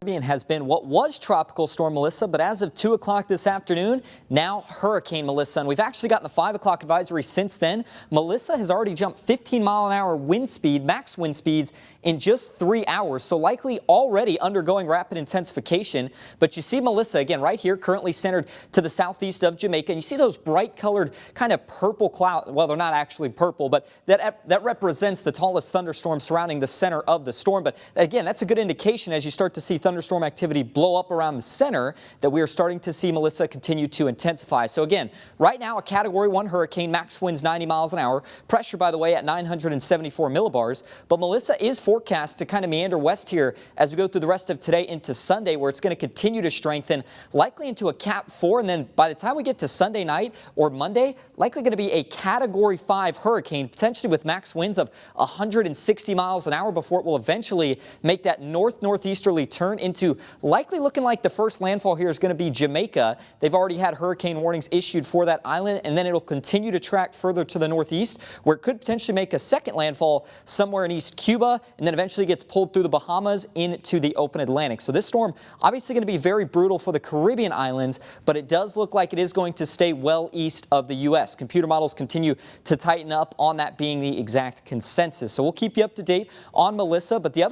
Caribbean has been what was Tropical Storm Melissa, but as of 2 o'clock this afternoon, now Hurricane Melissa. And we've actually gotten the 5 o'clock advisory since then. Melissa has already jumped 15-mile-an-hour wind speed, max wind speeds, in just 3 hours. So likely already undergoing rapid intensification. But you see Melissa, again, right here, currently centered to the southeast of Jamaica. And you see those bright-colored kind of purple clouds. Well, they're not actually purple, but that represents the tallest thunderstorm surrounding the center of the storm. But again, that's a good indication as you start to see thunderstorm activity blow up around the center that we are starting to see Melissa continue to intensify. So again, right now a Category 1 hurricane, max winds 90 miles an hour, pressure by the way at 974 millibars, but Melissa is forecast to kind of meander west here as we go through the rest of today into Sunday, where it's going to continue to strengthen, likely into a Cat 4, and then by the time we get to Sunday night or Monday, likely going to be a Category 5 hurricane, potentially with max winds of 160 miles an hour before it will eventually make that northeasterly turn into likely looking like the first landfall here is going to be Jamaica. They've already had hurricane warnings issued for that island, and then it'll continue to track further to the northeast, where it could potentially make a second landfall somewhere in East Cuba, and then eventually gets pulled through the Bahamas into the open Atlantic. So this storm obviously going to be very brutal for the Caribbean islands, but it does look like it is going to stay well east of the U.S. Computer models continue to tighten up on that being the exact consensus. So we'll keep you up to date on Melissa, but the other